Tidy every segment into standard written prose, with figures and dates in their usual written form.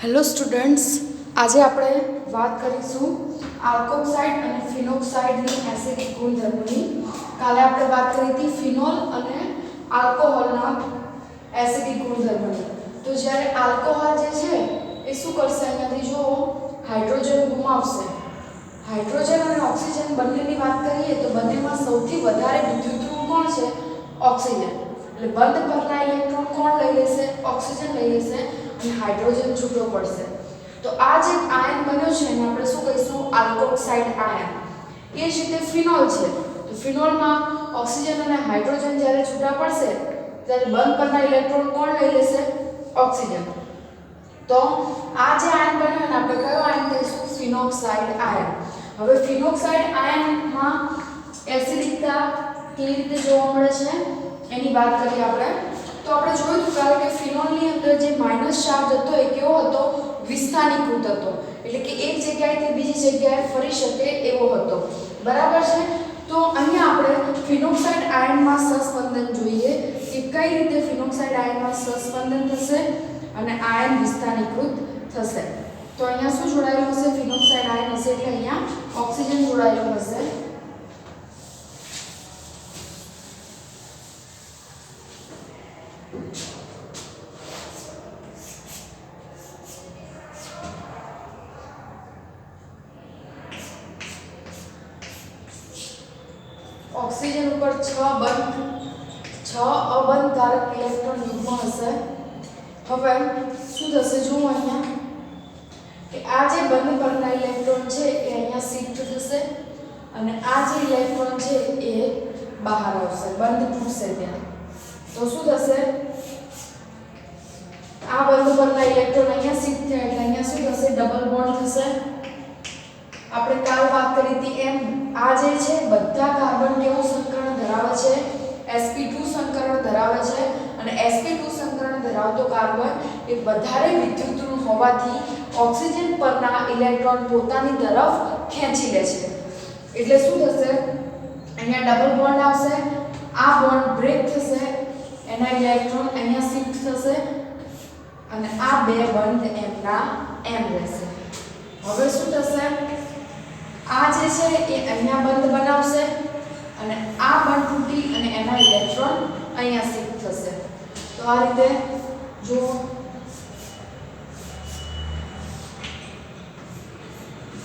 Hello students, આજે આપણે વાત કરીશું આલ્કોક્સાઇડ અને ફિનોક્સાઇડની એસિડિક ગુણધર્મોની. કાલે આપણે વાત કરી હતી ફિનોલ અને આલ્કોહોલના એસિડિક ગુણધર્મોની. તો જ્યારે આલ્કોહોલ જે છે એ શું કરશે, અહીંયાથી જો હાઇડ્રોજન ગુમાવશે. હાઇડ્રોજન અને ઓક્સિજન બંનેની વાત કરીએ તો બંનેમાં સૌથી વધારે વિદ્યુતઋણ કોણ છે? ઓક્સિજન. એટલે બંધ પરના ઇલેક્ટ્રોન કોણ લઈ લેશે? ઓક્સિજન લઈ લેશે અને હાઇડ્રોજન છૂટો પડશે. તો આ જે આયન બન્યો છે એને આપણે શું કહીશું? Alkoxide ion. એ જ રીતે ફિનોલ છે. તો ફિનોલમાં ઓક્સિજન અને હાઇડ્રોજન જ્યારે છૂટા પડશે ત્યારે બંધ પરના ઇલેક્ટ્રોન કોણ લઈ લેશે? ઓક્સિજન. તો આ જે આયન બન્યો એને આપણે કયો આયન કહીશું? ફિનોક્સાઇડ આયન. હવે ફિનોક્સાઇડ આયનમાં એસિડિકતા કેવી રીતે જોવા મળે છે એની વાત કરીએ આપણે. તો આપણે જોયું હતું કારણ કે ફિનોલની અંદર જે માઇનસ ચાર્જ હતો એ કેવો હતો? વિસ્થાનીકૃત હતો. એટલે કે એક જગ્યાએથી બીજી જગ્યાએ ફરી શકે એવો હતો. બરાબર છે. તો અહીંયા આપણે ફિનોક્સાઇડ આયનમાં સહસ્પંદન જોઈએ કે કઈ રીતે ફિનોક્સાઇડ આયનમાં સહસ્પંદન થશે અને આયન વિસ્થાનીકૃત થશે. તો અહીંયા શું જોડાયેલું હશે? ફિનોક્સાઇડ આયન હશે એટલે અહીંયા ઓક્સિજન જોડાયેલું હશે. ઓક્સિજન ઉપર 6 અબંધ ધારક ઇલેક્ટ્રોન યુગ્મ હશે. હવે શું થશે? જુઓ અહીંયા કે આ જે બંધ પરના ઇલેક્ટ્રોન છે એ અહીંયા શિફ્ટ થશે અને આ જે ઇલેક્ટ્રોન છે એ બહાર આવશે, બંધ તૂટશે ત્યાં. તો શું થશે? આ બંધ પરના ઇલેક્ટ્રોન અહીંયા શિફ્ટ થયા એટલે અહીંયા શું થશે? ડબલ બોન્ડ થશે. આપણે કાલ વાત કરી હતી એમ આ જે છે બધા કાર્બન કેવું સંકરણ ધરાવે છે? sp2 સંકરણ ધરાવે છે અને sp2 સંકરણ ધરાવતો કાર્બન એ વધારે વિદ્યુતઋણ હોવાથી ઓક્સિજન પરના ઇલેક્ટ્રોન પોતાની તરફ ખેંચી લે છે. એટલે શું થશે? અહીંયા ડબલ બોન્ડ આવશે, આ બોન્ડ બ્રેક થશે, એના ઇલેક્ટ્રોન અહીંયા શિફ્ટ થશે અને આ બે બંધ એમના એમ રહેશે. હવે શું થશે? આ જે છે એ અહીંયા બંધ બનાવશે અને આ બંધ તૂટી અને એના ઇલેક્ટ્રોન અહીંયા શિફ્ટ થશે. તો આ રીતે જો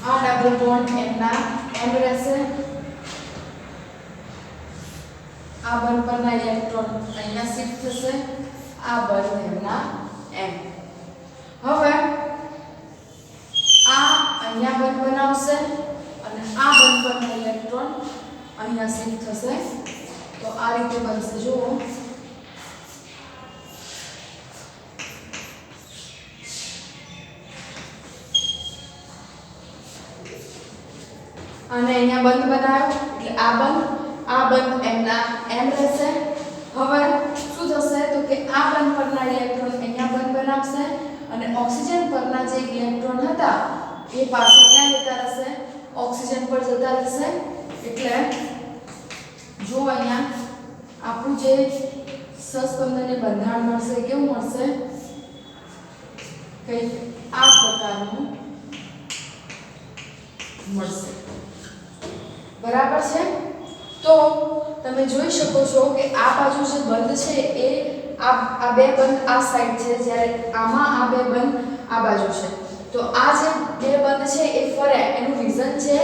આ ડબલ બોન્ડ એમના એમ રહેશે, આ બંધ પરના ઇલેક્ટ્રોન અહીંયા શિફ્ટ થશે, આ બંધ એમના એમ. હવે આ અહીંયા બંધ બનાવશે અને આ બંધ પરના ઇલેક્ટ્રોન અહીંયા શિફ્ટ થશે. તો આ રીતે બનશે. જુઓ અને અહીંયા બંધ બનાવ્યો એટલે આ બંધ એમના એમ રહેશે. હવે શું થશે? તો કે આ બંધ પરના ઇલેક્ટ્રોન અહીંયા બંધ બનાવશે અને ઓક્સિજન પરના જે ઇલેક્ટ્રોન હતા એ પાછા ક્યાં જતા રહેશે? ઓક્સિજન પર જતા રહેશે. એટલે જો અહીંયા આપણું જે સહસ્પંદનને બંધારણ મળશે કેવું મળશે? કંઈક આ પ્રકારનું મળશે. બરાબર છે. તો તમે જોઈ શકો છો કે આ બાજુ જે બંધ છે એ આ બે બંધ આ સાઈડ છે, જ્યારે આમાં આ બે બંધ આ બાજુ છે. તો આ જે બે બંધ છે એ ફર્યા. એનું રીઝન છે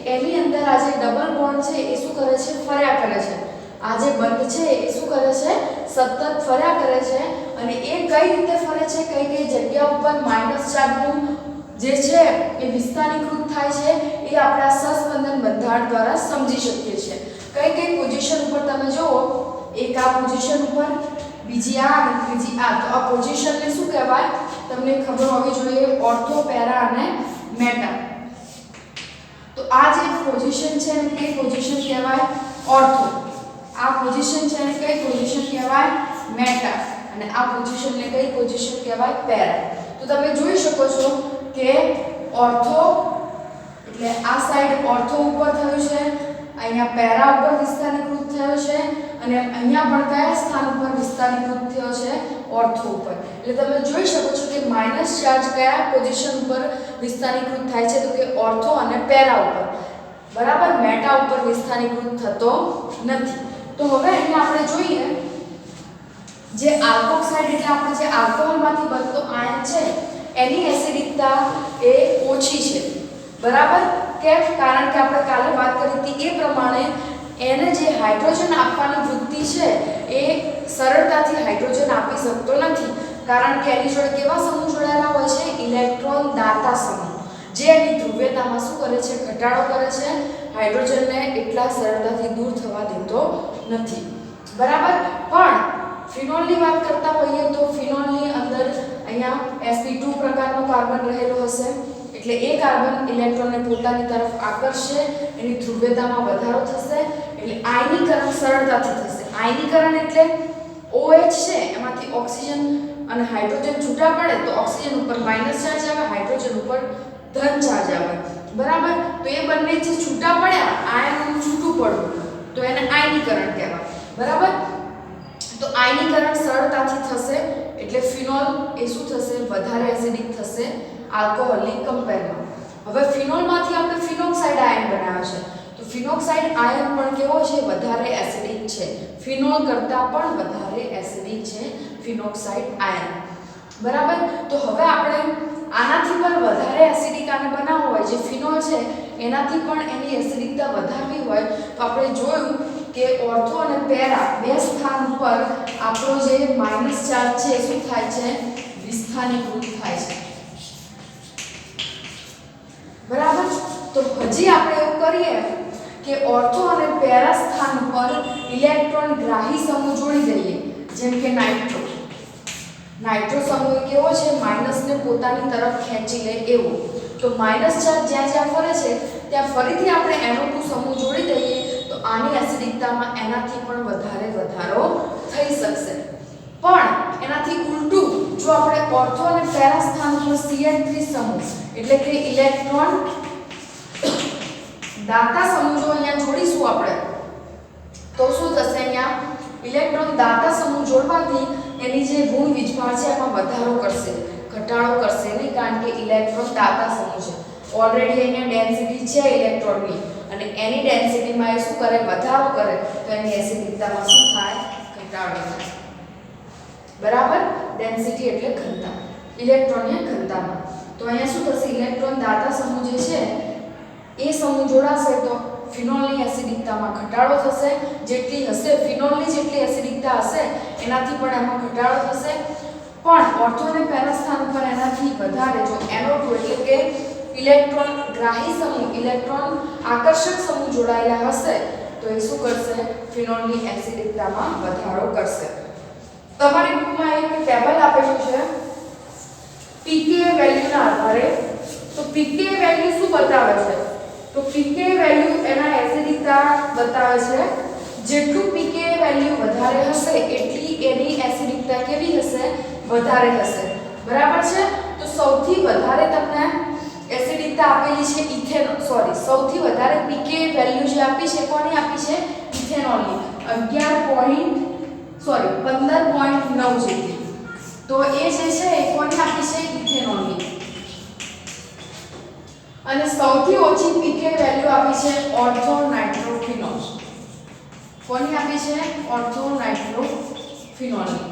કે એની અંદર આ જે ડબલ બોન્ડ છે એ શું કરે છે? ફર્યા કરે છે. આ જે બંધ છે એ શું કરે છે? સતત ફર્યા કરે છે. અને એ કઈ રીતે ફરે છે? કઈ કઈ જગ્યા ઉપર માઇનસ ચાર્જનું જે છે એ વિસ્થાનીકૃત થાય છે એ આપણે આ સહસ્પંદન બંધારણ દ્વારા સમજી શકીએ છીએ. કઈ કઈ પોઝિશન ઉપર તમે જુઓ, એક આ પોઝિશન ઉપર, બીજી આ અને ત્રીજી આ. તો આ પોઝિશનને શું કહેવાય? તમને ખબર હોવી જોઈએ. ઓર્થો, પેરા અને મેટા. તો આ જે પોઝિશન છે એને કઈ પોઝિશન કહેવાય? ઓર્થો. આ પોઝિશન છે એને કઈ પોઝિશન કહેવાય? મેટા. અને આ પોઝિશનને કઈ પોઝિશન કહેવાય? પેરા. તો તમે જોઈ શકો છો કે ઓર્થો એટલે આ સાઈડ ઓર્થો ઉપર થયું છે, અહીંયા પેરા ઉપર વિસ્થાનીકૃત થયો છે અને અહીંયા પણ કયા સ્થાન ઉપર વિસ્થાનીકૃત થયો છે ઓર્થો ઉપર. એટલે તમે જોઈ શકો છો કે માઈનસ ચાર્જ કયા પોઝિશન ઉપર વિસ્થાનીકૃત થાય છે તો કે ઓર્થો અને પેરા ઉપર. બરાબર, મેટા ઉપર વિસ્થાનીકૃત થતો નથી. તો હવે અહીંયા આપણે જોઈએ જે આલ્કોક્સાઇડ એટલે આપણે જે આલ્કોહોલમાંથી બનતો આયન છે એની એસિડિકતા એ ઓછી છે. બરાબર, કેમ? કારણ કે આપણે કાલે વાત કરી હતી એ પ્રમાણે એને જે હાઇડ્રોજન આપવાની વૃત્તિ છે એ સરળતાથી હાઇડ્રોજન આપી શકતો નથી. કારણ કે એની જોડે કેવા સમૂહ જોડાયેલા હોય છે? ઇલેક્ટ્રોન દાતા સમૂહ, જે એની ધ્રુવ્યતામાં શું કરે છે? ઘટાડો કરે છે. હાઇડ્રોજનને એટલા સરળતાથી દૂર થવા દેતો નથી. બરાબર, પણ ફિનોલની વાત કરતા હોઈએ તો ફિનોલની અંદર અહીંયા sp2 પ્રકારનો કાર્બન રહેલો હશે. એટલે એ કાર્બન ઇલેક્ટ્રોનને પોતાની તરફ આકર્ષશે, એની ધ્રુવ્યતામાં વધારો થશે, એટલે આયનીકરણ સરળતાથી થશે. આયનીકરણ એટલે OH છે એમાંથી ઓક્સિજન અને હાઇડ્રોજન છૂટા પડે તો ઓક્સિજન ઉપર માઈનસ ચાર્જ આવે, હાઇડ્રોજન ઉપર ધન ચાર્જ આવે. બરાબર, તો એ બંને જે છૂટા પડ્યા આયનનું છૂટું પડવું તો એને આયનીકરણ કહેવાય. બરાબર, તો આયનીકરણ સરળતાથી થશે એટલે ફિનોલ એ શું થશે? વધારે એસિડિક થશે આલ્કોહોલની કમ્પેરમાં. હવે ફિનોલમાંથી આપણે ફિનોક્સાઇડ આયન બનાવ્યો છે. તો ફિનોક્સાઇડ આયન પણ કેવો છે? વધારે એસિડિક છે. ફિનોલ કરતાં પણ વધારે એસિડિક છે ફિનોક્સાઇડ આયન. બરાબર, તો હવે આપણે આનાથી પણ વધારે એસિડિક આને બનાવવો હોય, જે ફિનોલ છે એનાથી પણ એની એસિડિકતા વધારવી હોય તો આપણે જોયું કે ઓર્થો અને પેરા બે સ્થાન પર આપણો જે માઈનસ ચાર્જ છે શું થાય છે? વિસ્થાનીકૃત થાય છે. બરાબર, તો હજી આપણે એવું કરીએ કે ઓર્થો અને પેરા સ્થાન પર ઇલેક્ટ્રોન ગ્રાહી સમૂહ જોડી દઈએ, જેમ કે નાઇટ્રો. નાઇટ્રો સમૂહ કેવો છે? માઈનસને પોતાની તરફ ખેંચી લે એવો. તો માઈનસ ચાર્જ જ્યાં જ્યાં ફરે છે ત્યાં ફરીથી આપણે NO2 સમૂહ જોડી દઈએ તો આની એસિડિકતામાં એનાથી પણ વધારે વધારો થઈ શકશે. પણ એનાથી ઉલટું જો આપણે ઓર્થો અને પેરા સ્થાન પર CH3 સમૂહ એટલે કે ઇલેક્ટ્રોન દાતા સમૂહ જો અહીંયા જોડીશું આપણે તો શું થશે? અહીંયા ઇલેક્ટ્રોન દાતા સમૂહ જોડવાથી એની જે ઋણ વીજભાર છે એમાં વધારો કરશે, ઘટાડો કરશે નહીં, કારણ કે ઇલેક્ટ્રોન દાતા સમૂહ છે. ઓલરેડી અહીંયા ડેન્સિટી છે ઇલેક્ટ્રોનની અને એની ડેન્સિટીમાં એ શું કરે? વધારો કરે તો એની એસિડિકતામાં શું થાય? ઘટાડો થાય. બરાબર, ડેન્સિટી એટલે ઘનતા, ઇલેક્ટ્રોનની ઘનતામાં. તો અહીંયા શું થશે? ઇલેક્ટ્રોન દાતા સમૂહ જે છે એ સમૂહ જોડાશે તો ફિનોલની એસિડિકતામાં ઘટાડો થશે. જેટલી હશે ફિનોલની જેટલી એસિડિકતા હશે એનાથી પણ એમાં ઘટાડો થશે. પણ ઓર્થો અને પેરા સ્થાન પર એનાથી વધારે જો NO2 એટલે કે ઇલેક્ટ્રોન ગ્રાહી સમૂહ, ઇલેક્ટ્રોન આકર્ષક સમૂહ જોડાયેલા હશે તો એ શું કરશે? ફિનોલની એસિડિકતામાં વધારો કરશે. તમારી બુકમાં એક ટેબલ આપેલું છે pKa વેલ્યુના આધારે. તો pKa વેલ્યુ શું બતાવે છે? તો pKa વેલ્યુ એના એસિડિકતા બતાવે છે. જેટલું pKa વેલ્યુ વધારે હશે એટલી એની એસિડિકતા કેવી હશે? વધારે હશે. બરાબર છે, તો સૌથી વધારે તમને એસિડિકતા આપેલી છે સૌથી વધારે pKa વેલ્યુ જે આપી છે કોની આપી છે? ઇથેનોલની 15.9 જેટલી. તો એ જે છે એ કોની આપી છે? ઇથેનોલની. અને સૌથી ઓછી pKa વેલ્યુ આપી છે ઓર્થો નાઇટ્રોફિનોલ. કોની આપી છે? ઓર્થો નાઇટ્રોફિનોલની.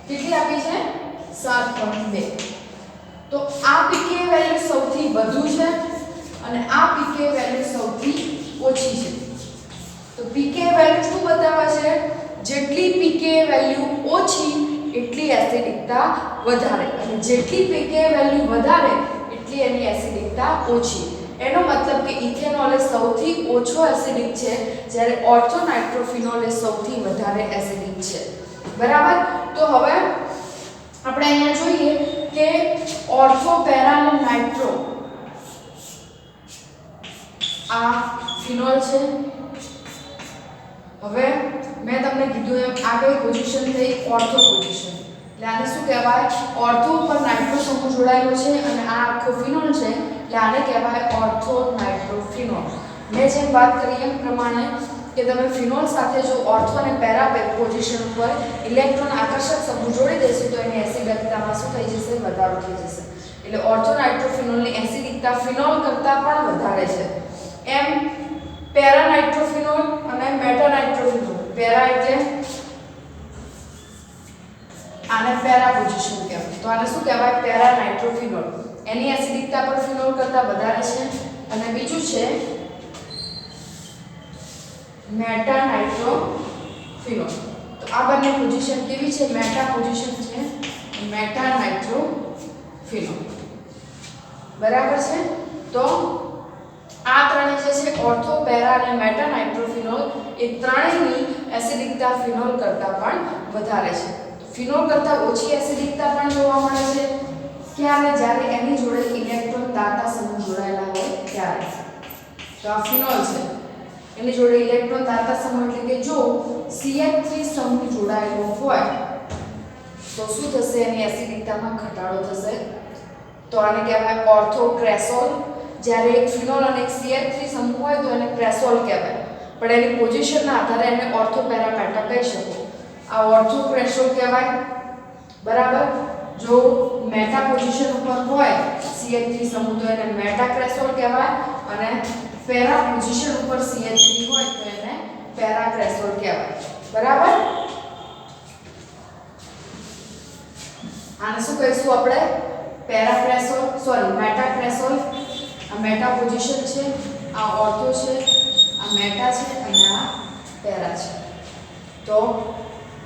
કેટલી આપી છે? 7.2. તો આ pKa વેલ્યુ સૌથી વધુ છે અને આ pKa વેલ્યુ સૌથી ઓછી છે. તો pKa વેલ્યુ શું બતાવે છે? જેટલી pKa વેલ્યુ ઓછી એટલી એસિડિકતા વધારે અને જેટલી pKa વેલ્યુ વધારે એટલી એની એસિડિકતા ઓછી. એનો મતલબ કે ઇથેનોલ એ સૌથી ઓછો એસિડિક છે જ્યારે ઓર્થો નાઇટ્રોફિનોલ એ સૌથી વધારે એસિડિક છે. બરાબર, તો હવે આપણે અહીંયા જોઈએ કે ઓર્થો પેરા અને નાઇટ્રો આ ફિનોલ છે. હવે મેં તમને કીધું એમ આ કઈ પોઝિશન થઈ? Ortho position. એટલે આને શું કહેવાય? ઓર્થો ઉપર નાઇટ્રો સમૂહ જોડાયેલો છે અને આ આખો ફિનોલ છે એટલે આને કહેવાય ઓર્થો નાઇટ્રોફિનોલ. મેં જેમ વાત કરી એમ પ્રમાણે કે તમે ફિનોલ સાથે જો ઓર્થો અને પેરા પોઝિશન ઉપર ઇલેક્ટ્રોન આકર્ષક સમૂહ જોડી દેશો તો એની એસિડિકતામાં શું થઈ જશે? વધારો થઈ જશે. એટલે ઓર્થો નાઇટ્રોફિનોલની એસિડિકતા ફિનોલ કરતાં પણ વધારે છે. એમ પેરા નાઇટ્રોફિનોલ અને મેટા નાઇટ્રોફિનોલ, પેરા એટલે આને પેરા પોઝિશન કહેવાય, તો આને શું કહેવાય? Para nitrophenol. એની એસિડિકતા પણ ફિનોલ કરતાં વધારે છે. અને બીજું છે મેટા નાઇટ્રોફિનોલ. તો આ બંને પોઝિશન કેવી છે? મેટા પોઝિશન છે, મેટા નાઇટ્રોફિનોલ. બરાબર છે. તો આ ત્રણે જે છે ઓર્થો, પેરા અને મેટા નાઇટ્રોફિનોલ એ ત્રણેયની એસિડિકતા ફિનોલ કરતાં પણ વધારે છે. ફિનોલ કરતાં ઓછી એસિડિકતા પણ જોવા મળે છે ક્યારે? જ્યારે એની જોડે ઇલેક્ટ્રોન દાતા સમૂહ જોડાયેલા હોય ત્યારે. તો આ ફિનોલ છે, એની જોડે ઇલેક્ટ્રોન દાતા સમૂહ એટલે કે જો CH3 સમૂહ જોડાયેલો હોય તો શું થશે? એની એસિડિકતામાં ઘટાડો થશે. તો આને કહેવાય ઓર્થોક્રેસોલ. જ્યારે એક ફિનોલ અને એક CH3 સમૂહ હોય તો એને ક્રેસોલ કહેવાય, પણ એની પોઝિશનના આધારે એને ઓર્થો, પેરા, મેટા કહી શકો. આ ઓર્થોક્રેસોલ કહેવાય. બરાબર. જો મેટા પોઝિશન ઉપર હોય CH3 સમૂહ તો એને મેટાક્રેસોલ કહેવાય, અને પેરા પોઝિશન ઉપર CH3 હોય તો એને પેરાક્રેસોલ કહેવાય. બરાબર. આને શું કહીશું આપણે? પેરાક્રેસોલ, સોરી મેટાક્રેસોલ. આ મેટા પોઝિશન છે, આ ઓર્થો છે, આ મેટા છે અને આ પેરા છે. તો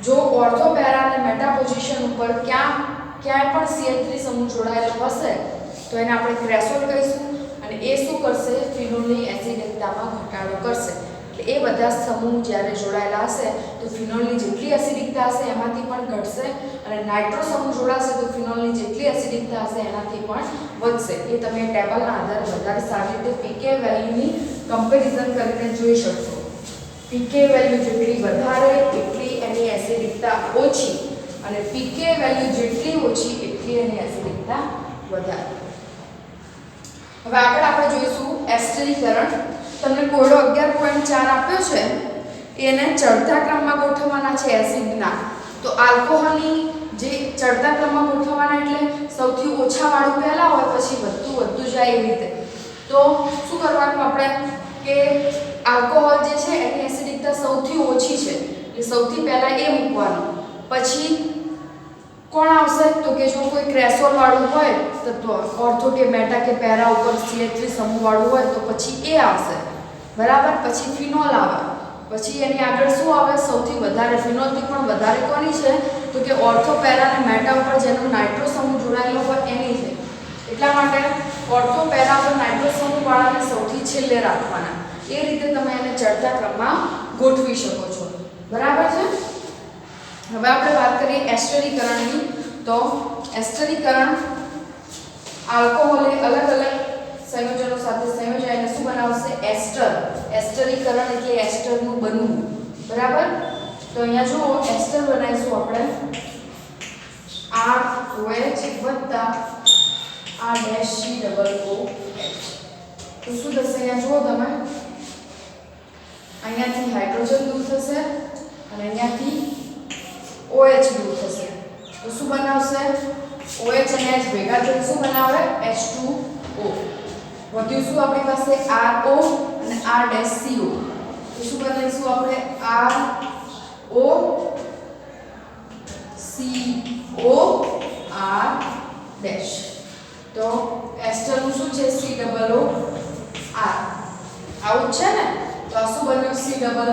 જો ઓર્થો, પેરા અને મેટા પોઝિશન ઉપર ક્યાંય પણ CH3 સમૂહ જોડાયેલો હશે તો એને આપણે ક્રેસોલ કહીશું. અને એ શું કરશે? ફિનોલની એસિડિકતામાં ઘટાડો કરશે. એટલે એ બધા સમૂહ જ્યારે જોડાયેલા હશે તો ફિનોલની જેટલી એસિડિકતા હશે એમાંથી પણ ઘટશે, અને નાઇટ્રો સમૂહ જોડાશે તો ફિનોલની જેટલી એસિડિકતા હશે એનાથી પણ વધશે. એ તમે ટેબલના આધારે વધારે સારી રીતે પીકે વેલ્યુની કમ્પેરિઝન કરીને જોઈ શકશો. પીકે વેલ્યુ જેટલી વધારે એટલી એની એસિડિકતા ઓછી, અને પીકે વેલ્યુ જેટલી ઓછી એટલી એની એસિડિકતા વધારે. હવે આગળ આપણે જોઈશું એસ્ટરીકરણ. તમને કોયડો 11.4 આપ્યો છે, એને ચડતા ક્રમમાં ગોઠવવાના છે એસિડના. તો આલ્કોહોલની જે ચડતા ક્રમમાં ગોઠવવાના એટલે સૌથી ઓછા વાળું પહેલા હોય પછી વધતું જાય એવી રીતે. તો શું કરવાનું આપણે કે આલ્કોહોલ જે છે એની એસિડિકતા સૌથી ઓછી છે એટલે સૌથી પહેલા એ મૂકવાનું. પછી કોણ આવશે? તો કે જો કોઈ ક્રેસોલ વાળું હોય તો ઓર્થો કે મેટા કે પેરા ઉપર CH3 સમૂહ વાળું હોય તો પછી એ આવશે. બરાબર. પછી ફિનોલ આવે. પછી એની આગળ શું આવે? સૌથી વધારે ફિનોલથી પણ વધારે કોની છે? તો કે ઓર્થો, પેરા અને મેટા ઉપર જેનો નાઇટ્રો સમૂહ જોડાયેલો હોય એની છે. એટલા માટે ઓર્થો, પેરા પર નાઇટ્રો સમૂહ વાળાને સૌથી છેલ્લે રાખવાના. એ રીતે તમે એને ચડતા ક્રમમાં ગોઠવી શકો છો. બરાબર છે. હવે આપણે વાત કરીએ એસ્ટરીકરણની. તો એસ્ટરીકરણ આલ્કોહોલે અલગ અલગ સંયોજનો સાથે સંયોજાઈને શું બનાવશે? એસ્ટર. એસ્ટરીકરણ એટલે એસ્ટરનું બનવું. બરાબર. તો અહીંયા જુઓ એસ્ટર બનાવીશું આપણે ROH વત્તા R-COOH. તો શું થશે? અહીંયા જુઓ તમે, અહીંયાથી હાઇડ્રોજન દૂર થશે અને અહીંયાથી OH દૂર થશે. તો શું બનાવશે? OH અને H ભેગા થઈને શું બનાવે? H2O. વધ્યું શું આપણી પાસે? RO અને R-CO. તો શું બનાવીશું આપણે? ROCOR dash. તો એસ્ટરનું શું છે? COOR. આવું છે ને? તો આ શું બન્યું?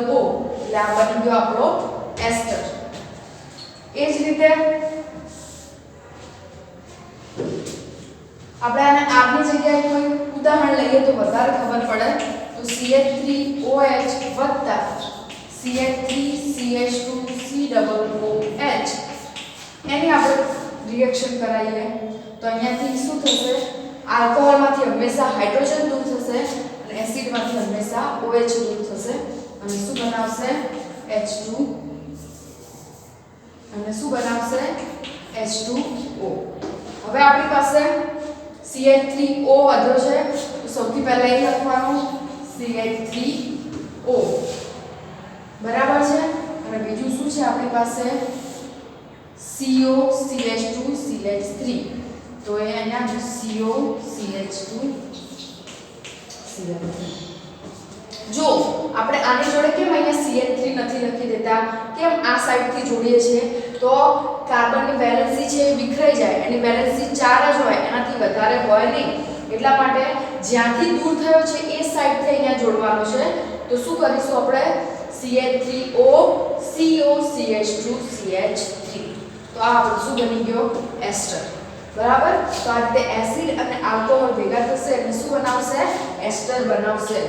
COO. એટલે આ બની ગયો આપણો એસ્ટર. એ જ રીતે આપણે આને આગની જગ્યાએ કોઈ ઉદાહરણ લઈએ તો વધારે ખબર પડે. તો CH3OH વત્તા CH3CH2COOH એની આપણે રિએક્શન કરાવીએ તો અહીંયાથી શું થશે? આલ્કોહોલમાંથી હંમેશા હાઇડ્રોજન દૂર થશે અને એસિડમાંથી હંમેશા OH દૂર થશે અને શું બનાવશે? H2 અને શું બનાવશે? H2O. હવે આપણી પાસે CH3O વધ્યો છે તો સૌથી પહેલા એ લખવાનું CH3O બરાબર છે અને બીજું શું છે આપણી પાસે CO CH2 CH3 તો એ અહીંયા CO CH2 CH3 જો આપણે આની જોડે કેમ અહીંયા CH3 નથી લખી દેતા કેમ આ સાઈડથી જોડીએ છીએ તો કાર્બનની વેલેન્સી છે એ વિખરાઈ જાય એની વેલેન્સી 4 જ હોય એનાથી વધારે હોય નહીં એટલા માટે જ્યાંથી દૂર થયો છે એ સાઈડથી અહીંયા જોડવાનો છે તો શું કરીશું આપણે CH3O CO CH2 CH3 તો આ આપણું શું બની ગયો એસ્ટર બરાબર તો આ રીતે એસિડ અને આલ્કોહોલ ભેગા થશે અને શું બનાવશે એસ્ટર બનાવશે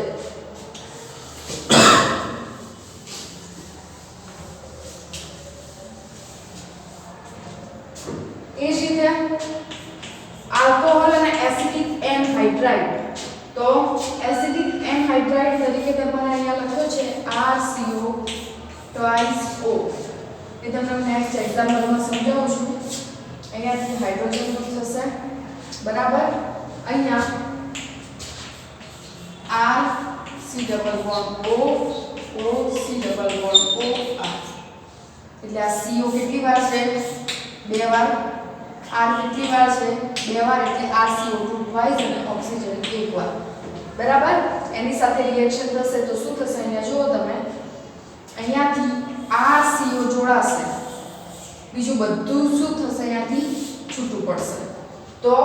એ જ રીતે આલ્કોહોલ અને એસિડિક એનહાઇડ્રાઇડ તો એસિડિક એનહાઇડ્રાઇડ તરીકે તમારે અહીંયા લખ્યો છે RCO twice O એ તમને નેક્સ્ટ એક્ઝામ્પલમાં સમજાવું છું અહીંયાથી હાઇડ્રોજન દૂર થશે બરાબર અહીંયા R C double bond O O C double bond O R એટલે આ CO કેટલી વાર છે બે વાર R કેટલી વાર છે બે વાર એટલે RCO2 twice અને ઓક્સિજન એક વાર બરાબર એની સાથે રિએક્શન થશે તો શું થશે અહીંયા જુઓ તમે અહીંયાથી RCO જોડાશે બીજું બધું શું થશે અહીંયાથી છૂટું પડશે તો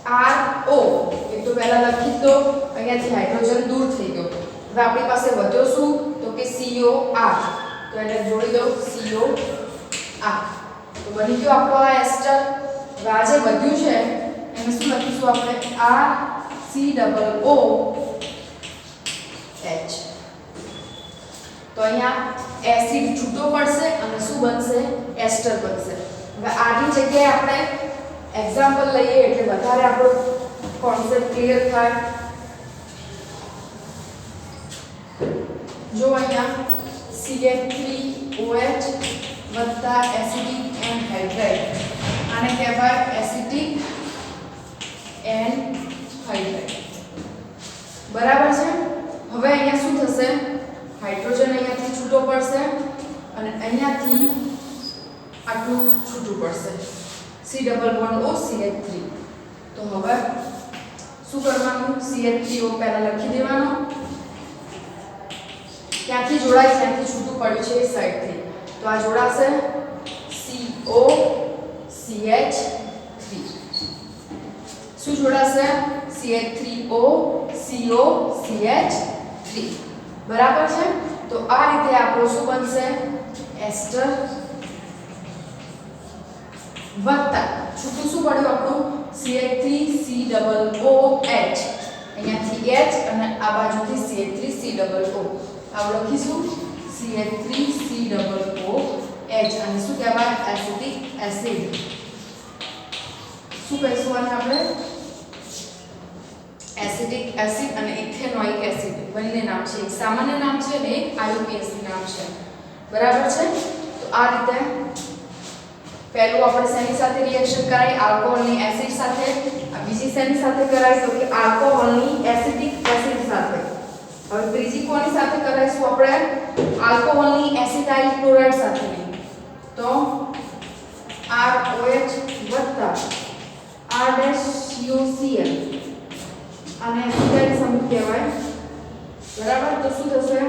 RO એ તો પહેલા લખી દો અહીંયાથી હાઇડ્રોજન દૂર થઈ ગયો હવે આપણી પાસે વધ્યો શું તો કે COR તો એને જોડી દો COR તો બની ગયો આપણો આ એસ્ટર હવે આ જે વધ્યું છે એને શું લખીશું આપણે RCOO H તો અહીંયા એસિડ છૂટો પડશે અને શું બનશે એસ્ટર બનશે હવે આની જગ્યાએ આપણે એક્ઝામ્પલ લઈએ એટલે વધારે આપણો કોન્સેપ્ટ ક્લિયર થાય જો અહીંયા CH3OH વત્તા એસિડિક એનહાઇડ્રાઇડ આને કહેવાય એસિડિક એનહાઇડ્રાઇડ બરાબર છે હવે અહીંયા શું થશે હાઇડ્રોજન અહીંયાથી છૂટો પડશે અને અહીંયાથી આટલું છૂટું પડશે C double bond O CH3 તો હવે શું કરવાનું CH3O પહેલા લખી દેવાનો ક્યાંથી જોડાય ત્યાંથી છૂટું પડ્યું છે એ સાઈડથી તો આ જોડાશે CO CH3 શું જોડાશે CH3O CO CH3 બરાબર છે તો આ રીતે આપણો શું બનશે એસ્ટર વત્તા છૂટું શું પડ્યું આપણું CH3COOH અહીંયાથી H અને આ બાજુથી CH3COO આ લખીશું CH3COOH અને શું કહેવાય એસિટિક એસિડ શું કહીશું આને આપણે એસિટિક એસિડ અને ઇથેનોઇક એસિડ બંને નામ છે એક સામાન્ય નામ છે અને એક IUPAC નામ છે બરાબર છે તો આ રીતે પહેલું આપણે શેની સાથે રિએક્શન કરાય આલ્કોહોલની એસિડ સાથે આ બીજી શેની સાથે કરાય તો કે આલ્કોહોલની એસિટિક એસિડ સાથે હવે ત્રીજી કોની સાથે કરાઈશું આપણે આલ્કોહોલની એસિટાઇલ ક્લોરાઇડ સાથે તો ROH R-COCl અને એસિટાઇલ સમૂહ કહેવાય બરાબર તો શું થશે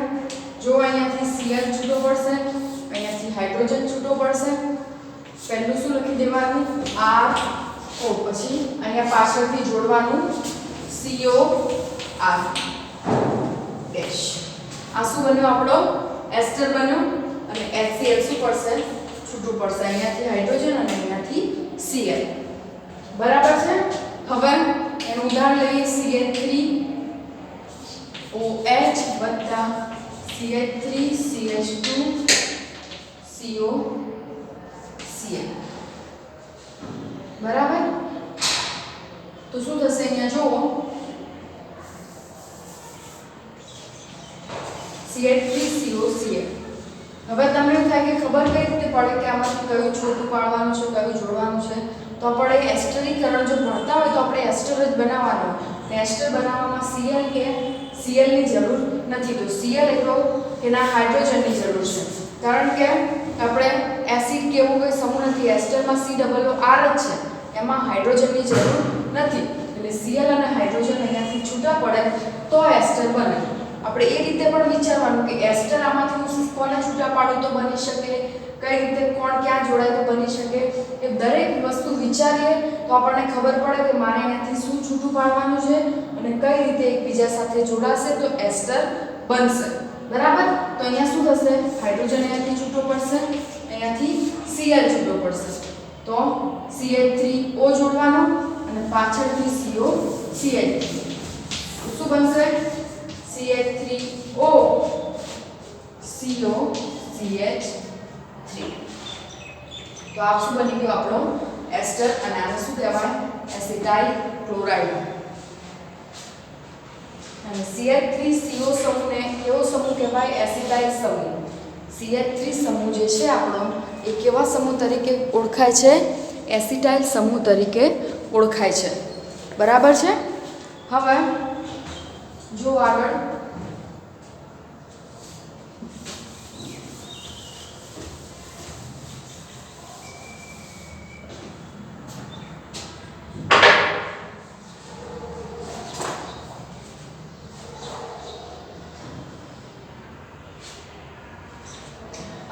જો અહીંયાથી Cl છૂટો પડશે અહીંયાથી હાઇડ્રોજન છૂટો પડશે પહેલું શું લખી દેવાનું RO પછી અહીંયા પાછળથી જોડવાનું COR ડેશ આ શું બન્યો આપણો એસ્ટર બન્યો અને HCl શું પડશે છૂટું પડશે અહીંયાથી હાઇડ્રોજન અને અહીંયાથી Cl બરાબર છે હવે એનું ઉદાહરણ લઈએ CH3OH વત્તા CH3CH2 COCl બરાબર તો શું થશે અહીંયા જુઓ CH3COCl હવે તમને એવું થાય કે ખબર કઈ રીતે પડે કે આમાંથી કયું છોટું પાડવાનું છે કયું જોડવાનું છે તો આપણે એસ્ટરીકરણ જો ભણતા હોય તો આપણે એસ્ટર જ બનાવવાનો ને એસ્ટર બનાવવામાં Cl કે Cl ની જરૂર નથી, તો Cl એટલો એના હાઇડ્રોજનની જરૂર છે, કારણ કે આપણે એસિડ કે એવું કોઈ સમૂહ નથી, એસ્ટરમાં C ડબલ R જ છે, એમાં હાઇડ્રોજનની જરૂર નથી, એટલે Cl અને હાઇડ્રોજન અહીંયાથી છૂટા પડે તો એસ્ટર બને. આપણે એ રીતે પણ વિચારવાનું કે એસ્ટર આમાંથી હું કોને છૂટા પાડું તો બની શકે, કઈ રીતે કોણ ક્યાં જોડાય તો બની શકે, એ દરેક વસ્તુ વિચારીએ તો આપણને ખબર પડે કે મારે અહીંયાથી શું છૂટું પાડવાનું છે અને કઈ રીતે એકબીજા સાથે જોડાશે તો એસ્ટર બનશે. બરાબર, તો અહીંયા શું થશે, હાઇડ્રોજન અહીંયાથી છૂટો પડશે, અહીંયાથી Cl છૂટો પડશે, તો CH3O જોડવાનો અને પાછળથી CO CH3, શું બનશે, CH3O CO CH3. તો આ શું બની ગયો આપણો એસ્ટર, અને આને શું કહેવાય, એસિટાઇલ ક્લોરાઇડ. અને CH3CO સમૂહને કેવો સમૂહ કહેવાય, એસિટાઇલ સમૂહ. CH3 સમૂહ જે છે આપણો એ કેવા સમૂહ તરીકે ઓળખાય છે, એસિટાઇલ સમૂહ તરીકે ઓળખાય છે. બરાબર છે. હવે જો આગળ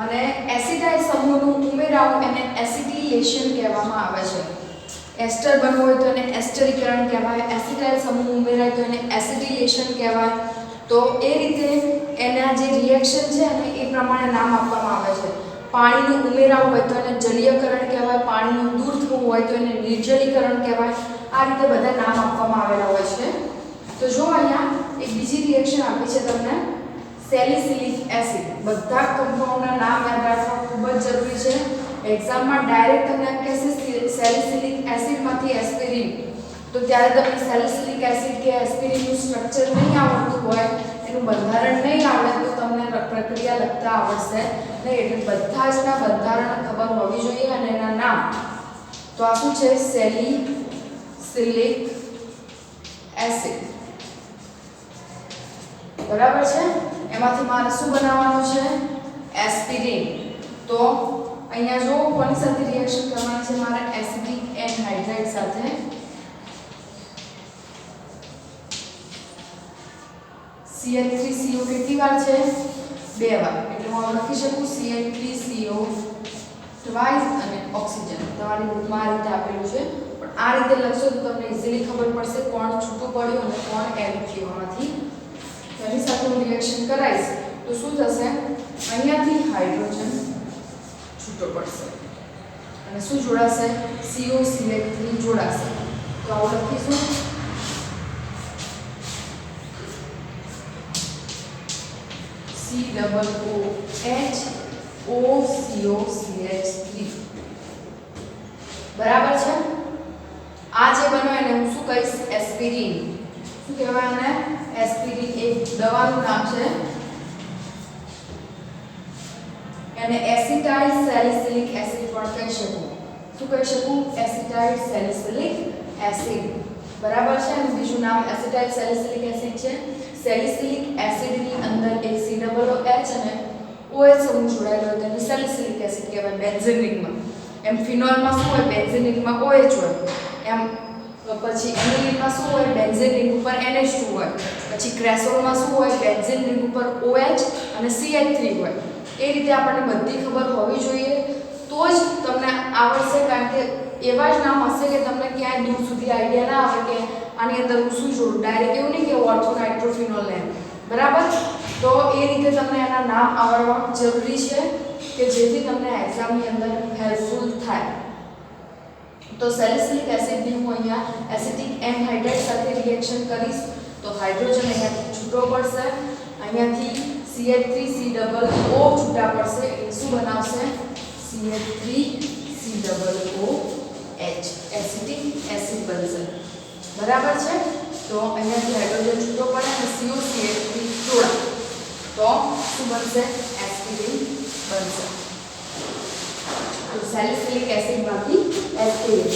અને એસિટાઇલ સમૂહનું ઉમેરાવું એને એસિટિલેશન કહેવામાં આવે છે. એસ્ટર બનવું હોય તો એને એસ્ટરીકરણ કહેવાય, એસિટાઇલ સમૂહ ઉમેરાય તો એને એસિટિલેશન કહેવાય. તો એ રીતે એના જે રિએક્શન છે ને એ પ્રમાણે નામ આપવામાં આવે છે. પાણીનું ઉમેરાવું હોય તો એને જલીયકરણ કહેવાય, પાણીનું દૂર થવું હોય તો એને નિર્જલીકરણ કહેવાય. આ રીતે બધા નામ આપવામાં આવેલા હોય છે. તો જો અહીંયા એક બીજી રિએક્શન આપી છે તમને, સેલિસિલિક એસિડ. બધા કમ્પાઉન્ડના નામ યાદ રાખવા ખૂબ જ જરૂરી છે. એક્ઝામમાં ડાયરેક્ટ તમને એમ કહેશે સેલિસિલિક એસિડમાંથી એસ્પિરિન, તો ત્યારે તમને સેલિસિલિક એસિડ કે એસ્પિરિનનું સ્ટ્રક્ચર નહીં આવડતું હોય, એનું બંધારણ નહીં આવડે તો તમને પ્રક્રિયા લખતા આવડશે નહીં. એટલે બધા જના બંધારણ ખબર હોવી જોઈએ અને એના નામ. તો આ શું છે, સેલિસિલિક એસિડ. બરાબર છે. એમાંથી મારે શું બનાવવાનું છે, એસ્પિરિન. તો અહીંયા જો કોની સાથે રિએક્શન કરવાની છે, મારે એસિટિક એનહાઇડ્રાઇડ સાથે. CH3CO કેટલી વાર છે, 2 વાર, એટલે હું લખી શકું CH3CO ટ્વાઇસ અને ઓક્સિજન. તમારી બુકમાં આ રીતે આપેલું છે, પણ આ રીતે લખશો તો તમને ઈઝીલી ખબર પડશે કોણ છૂટું પડ્યું અને કોણ એડ થયું આમાંથી. તેની સાથે હું રિએક્શન કરાવીશ તો શું થશે, અહીંયાથી હાઇડ્રોજન છૂટો પડશે અને શું જોડાશે, COCH3 જોડાશે. તો આવું લખીશું COOH OCOCH3. બરાબર છે. આ જે બન્યો એને હું શું કહીશ, એસ્પિરિન. શું કહેવાય આને, એસ્પિરિન. એક દવાનું નામ છે. એને એસિટાઇલ સેલિસિલિક એસિડ પણ કહી શકું. શું કહી શકું, એસિટાઇલ સેલિસિલિક એસિડ. બરાબર છે. અને બીજું નામ એસિટાઇલ સેલિસિલિક એસિડ છે. સેલિસિલિક એસિડની અંદર એક COOH અને OH સમૂહ જોડાયેલો હોય તેને સેલિસિલિક એસિડ કહેવાય બેન્ઝીન રિંગમાં. એમ ફિનોલમાં શું હોય, બેન્ઝીન રિંગમાં OH હોય. એમ પછી એનિલીનમાં શું હોય, બેન્ઝીન રિંગ ઉપર NH2 હોય. પછી ક્રેસોલમાં શું હોય, બેન્ઝીન રિંગ ઉપર OH અને CH3 હોય. એ રીતે આપણને બધી ખબર હોવી જોઈએ તો જ તમને આવડશે, કારણ કે એવા જ નામ હશે કે તમને ક્યાંય દૂર સુધી આઈડિયા ના આવે કે આની અંદર હું શું જોડું. ડાયરેક્ટ એવું નહીં કે ઓર્થો નાઇટ્રોફિનોલ ને, બરાબર. તો એ રીતે તમને એના નામ આવડવા જરૂરી છે કે જેથી તમને એક્ઝામની અંદર હેલ્પફુલ થાય. તો સેલિસિલિક એસિડની હું અહીંયા એસિટિક એનહાઇડ્રાઇડ સાથે રિએક્શન કરીશ તો હાઇડ્રોજન અહીંયાથી છૂટો પડશે, અહીંયાથી CH3COO છૂટા પડશે એટલે શું બનાવશે, CH3COOH એસિટિક એસિડ બનશે. બરાબર છે. તો અહીંયાથી હાઇડ્રોજન છૂટો પડે અને COCH3 જોડાય તો શું બનશે, એસ્પિરિન બનશે. તો સેલિસિલિક એસિડમાંથી એસ્પિરિન.